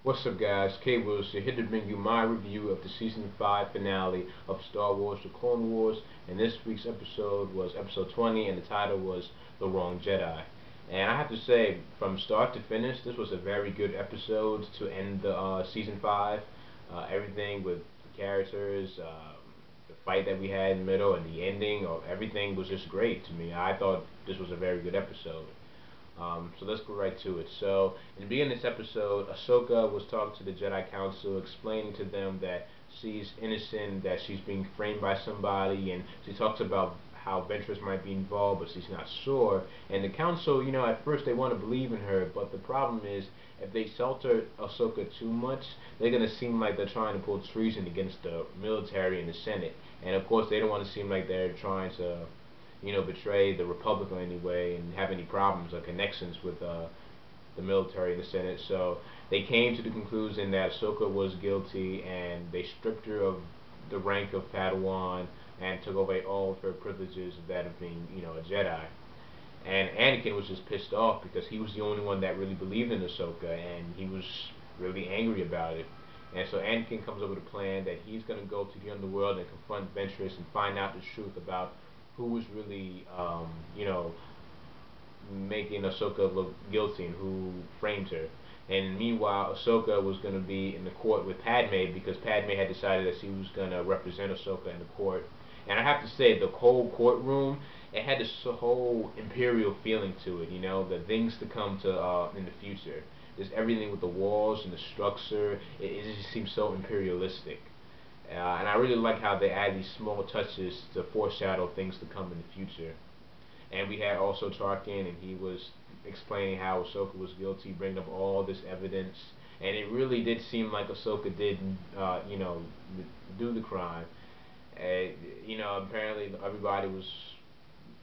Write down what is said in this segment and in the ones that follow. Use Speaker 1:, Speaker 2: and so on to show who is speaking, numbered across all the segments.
Speaker 1: What's up, guys? K Wills here to bring you my review of the season 5 finale of Star Wars: The Clone Wars, and this week's episode was episode 20, and the title was The Wrong Jedi. And I have to say, from start to finish, this was a very good episode to end the season 5. Everything with the characters, the fight that we had in the middle, and the ending, everything was just great to me. I thought this was a very good episode. So let's go right to it. So in the beginning of this episode, Ahsoka was talking to the Jedi Council, explaining to them that she's innocent, that she's being framed by somebody, and she talks about how Ventress might be involved, but she's not sure. And the Council, at first they want to believe in her, but the problem is if they shelter Ahsoka too much, they're going to seem like they're trying to pull treason against the military and the Senate. And of course, they don't want to seem like they're trying to betray the Republic in any way and have any problems or connections with the military and the Senate. So they came to the conclusion that Ahsoka was guilty, and they stripped her of the rank of Padawan and took away all of her privileges of that of being, a Jedi. And Anakin was just pissed off because he was the only one that really believed in Ahsoka, and he was really angry about it. And so Anakin comes up with a plan that he's going to go to the underworld and confront Ventress and find out the truth about who was really, making Ahsoka look guilty and who framed her. And meanwhile, Ahsoka was going to be in the court with Padme because Padme had decided that she was going to represent Ahsoka in the court. And I have to say, the whole courtroom, it had this whole imperial feeling to it, the things to come to in the future. Just everything with the walls and the structure, it just seems so imperialistic. And I really like how they add these small touches to foreshadow things to come in the future. And we had also Tarkin, and he was explaining how Ahsoka was guilty, bringing up all this evidence. And it really did seem like Ahsoka did, do the crime. Apparently everybody was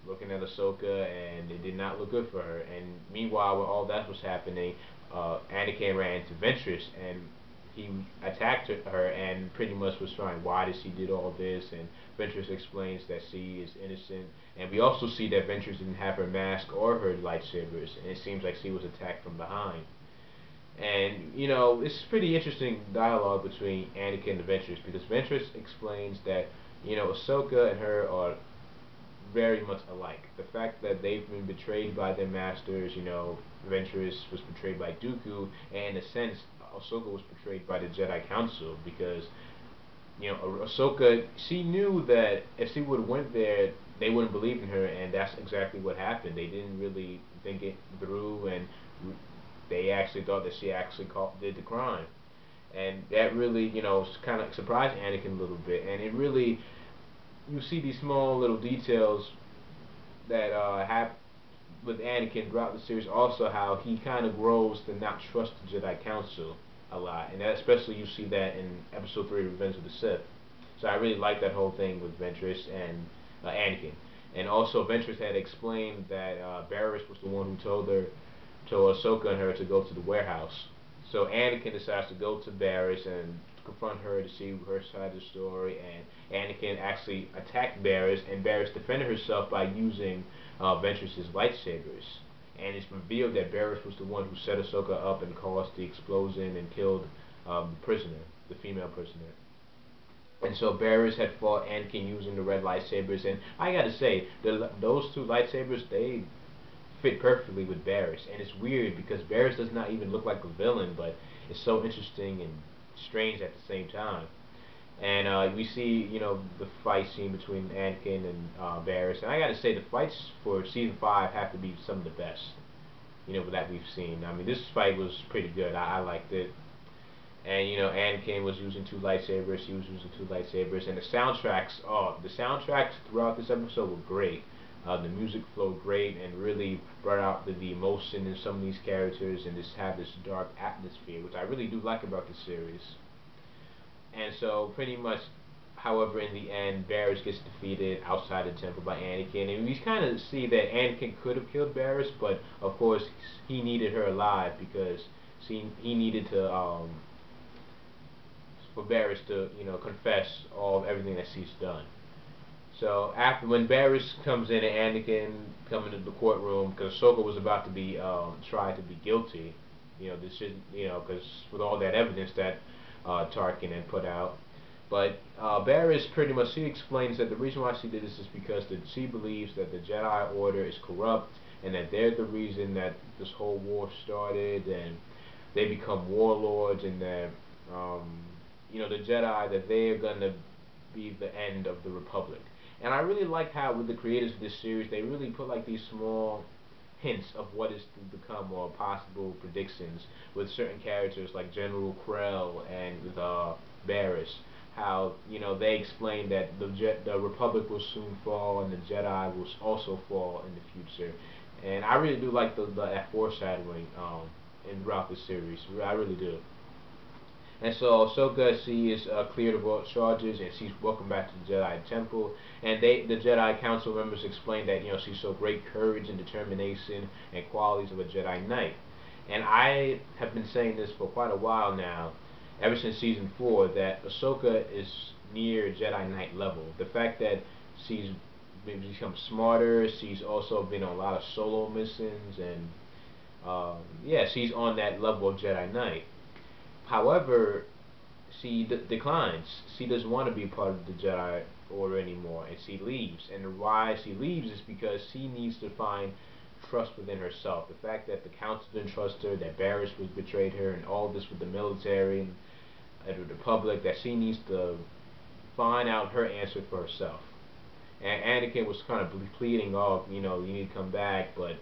Speaker 1: looking at Ahsoka, and it did not look good for her. And meanwhile, while all that was happening, Anakin ran to Ventress, and he attacked her and pretty much was trying, why did she did all this? And Ventress explains that she is innocent. And we also see that Ventress didn't have her mask or her lightsabers, and it seems like she was attacked from behind. And, it's pretty interesting dialogue between Anakin and Ventress, because Ventress explains that, Ahsoka and her are very much alike. The fact that they've been betrayed by their masters, Ventress was betrayed by Dooku, and in a sense, Ahsoka was betrayed by the Jedi Council because, Ahsoka, she knew that if she would have went there, they wouldn't believe in her, and that's exactly what happened. They didn't really think it through, and they actually thought that she actually did the crime. And that really, kind of surprised Anakin a little bit, and it really, you see these small little details that have with Anakin throughout the series. Also, how he kind of grows to not trust the Jedi Council a lot, and that especially you see that in Episode 3, Revenge of the Sith. So I really like that whole thing with Ventress and Anakin. And also, Ventress had explained that Barriss was the one who told Ahsoka and her to go to the warehouse. So Anakin decides to go to Barriss and confront her to see her side of the story, and Anakin actually attacked Barriss, and Barriss defended herself by using Ventress's lightsabers. And it's revealed that Barriss was the one who set Ahsoka up and caused the explosion and killed the prisoner, the female prisoner. And so Barriss had fought Anakin using the red lightsabers, and I gotta say, those two lightsabers, they fit perfectly with Barriss. And it's weird because Barriss does not even look like a villain, but it's so interesting and strange at the same time. And we see, the fight scene between Anakin and Barriss. And I gotta say, the fights for season 5 have to be some of the best, that we've seen. I mean, this fight was pretty good. I liked it. And, Anakin was using two lightsabers, she was using two lightsabers. And the soundtracks, the soundtracks throughout this episode were great. The music flowed great and really brought out the emotion in some of these characters and just had this dark atmosphere, which I really do like about the series. And so pretty much, however, in the end, Barriss gets defeated outside the temple by Anakin, and we kind of see that Anakin could have killed Barriss, but of course he needed her alive because he needed to for Barriss to confess all of everything that she's done. So after when Barriss comes in and Anakin come into the courtroom because Ahsoka was about to be tried to be guilty, This shouldn't, because with all that evidence that Tarkin had put out. But Barriss pretty much, she explains that the reason why she did this is because she believes that the Jedi Order is corrupt, and that they're the reason that this whole war started, and they become warlords, and that the Jedi, that they're gonna be the end of the Republic. And I really like how with the creators of this series, they really put like these small hints of what is to become, or possible predictions with certain characters like General Krell and with Barriss. How they explain that the Republic will soon fall and the Jedi will also fall in the future. And I really do like that foreshadowing in throughout the series. I really do. And so Ahsoka, she is cleared of all charges, and she's welcomed back to the Jedi Temple. And the Jedi Council members explain that she showed great courage and determination and qualities of a Jedi Knight. And I have been saying this for quite a while now, ever since season 4, that Ahsoka is near Jedi Knight level. The fact that she's become smarter, she's also been on a lot of solo missions, and yeah, she's on that level of Jedi Knight. However, she declines. She doesn't want to be part of the Jedi Order anymore, and she leaves. And why she leaves is because she needs to find trust within herself. The fact that the Council didn't trust her, that Barriss was betrayed her, and all this with the military and the Republic, that she needs to find out her answer for herself. And Anakin was kind of pleading, "Oh, you need to come back," but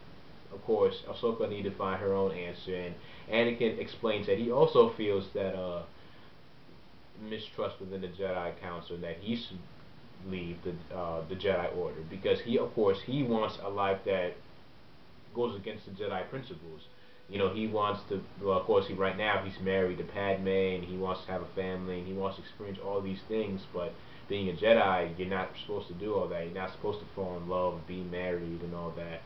Speaker 1: of course, Ahsoka needed to find her own answer, and Anakin explains that he also feels that mistrust within the Jedi Council, that he should leave the Jedi Order, because of course, he wants a life that goes against the Jedi principles. He wants to. Well, of course, right now he's married to Padme, and he wants to have a family, and he wants to experience all these things. But being a Jedi, you're not supposed to do all that. You're not supposed to fall in love, be married, and all that.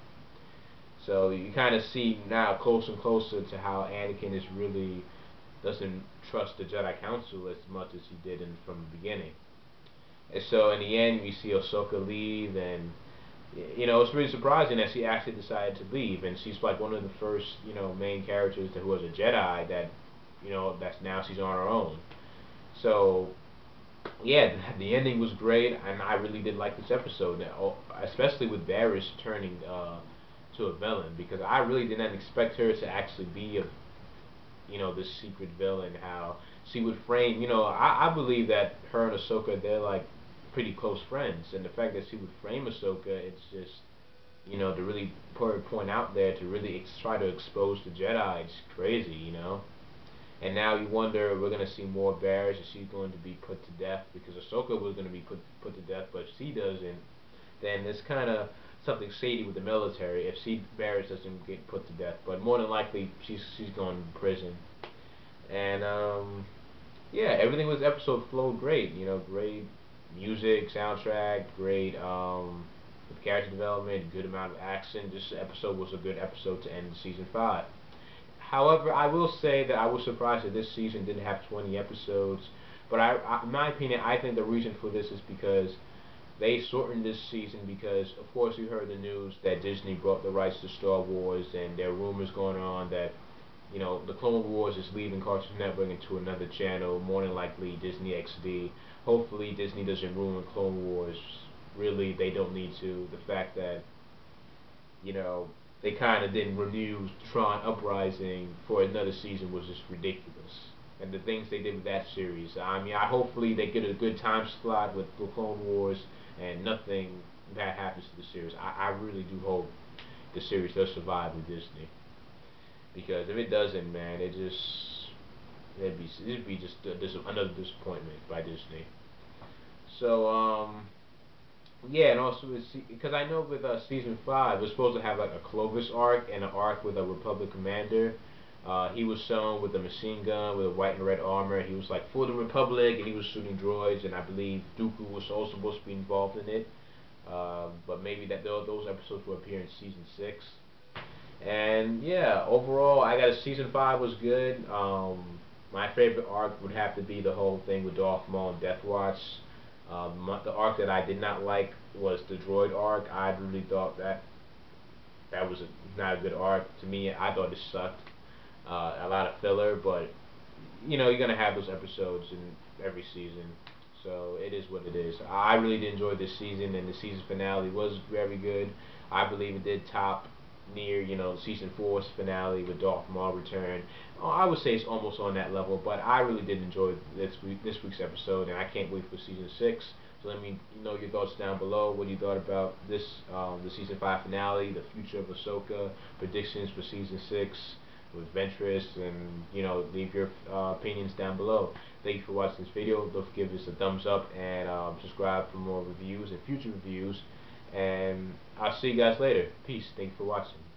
Speaker 1: So you kind of see now closer and closer to how Anakin is really doesn't trust the Jedi Council as much as he did from the beginning. And so in the end, we see Ahsoka leave, and it's really surprising that she actually decided to leave, and she's like one of the first main characters who was a Jedi that that's now she's on her own. So yeah, the ending was great, and I really did like this episode, especially with Barriss turning to a villain, because I really did not expect her to actually be this secret villain. How she would frame, I believe that her and Ahsoka, they're like pretty close friends, and the fact that she would frame Ahsoka, it's just to really put her point out there, to really try to expose the Jedi. It's crazy. And now you wonder, we're going to see more Barriss. Is she going to be put to death? Because Ahsoka was going to be put to death, but if she doesn't, then there's kind of something shady with the military if Barriss doesn't get put to death. But more than likely, she's going to prison. And yeah, everything with this episode flowed great. Great music, soundtrack, great character development, good amount of action. This episode was a good episode to end season 5. However, I will say that I was surprised that this season didn't have 20 episodes. But in my opinion, I think the reason for this is because they shortened this season because, of course, you heard the news that Disney bought the rights to Star Wars, and there are rumors going on that, the Clone Wars is leaving Cartoon Network into another channel, more than likely Disney XD. Hopefully, Disney doesn't ruin Clone Wars. Really, they don't need to. The fact that, they kind of didn't renew Tron Uprising for another season was just ridiculous. And the things they did with that series, I mean, hopefully they get a good time slot with the Clone Wars, and nothing bad happens to the series. I really do hope the series does survive with Disney, because if it doesn't, man, it'd be just another disappointment by Disney. So yeah, and also because I know with season 5, we're supposed to have like a Clovis arc and an arc with a Republic commander. He was shown with a machine gun with a white and red armor. He was like for the Republic, and he was shooting droids, and I believe Dooku was also supposed to be involved in it. But maybe those episodes will appear in season 6. And yeah, overall, I got season 5 was good. My favorite arc would have to be the whole thing with Darth Maul and Death Watch. The arc that I did not like was the droid arc. I really thought that was not a good arc. To me, I thought it sucked. a lot of filler, but you know, you're gonna have those episodes in every season, so it is what it is. I really did enjoy this season, and the season finale was very good. I believe it did top near, you know, season four's finale with Darth Maul return. I would say it's almost on that level, but I really did enjoy this week's episode, and I can't wait for season six. So let me know your thoughts down below. What you thought about this, the season 5 finale, the future of Ahsoka, predictions for season 6 with Ventress, and you know, leave your opinions down below. Thank you for watching this video. Don't forget to give us a thumbs up and subscribe for more reviews and future reviews. And I'll see you guys later. Peace. Thank you for watching.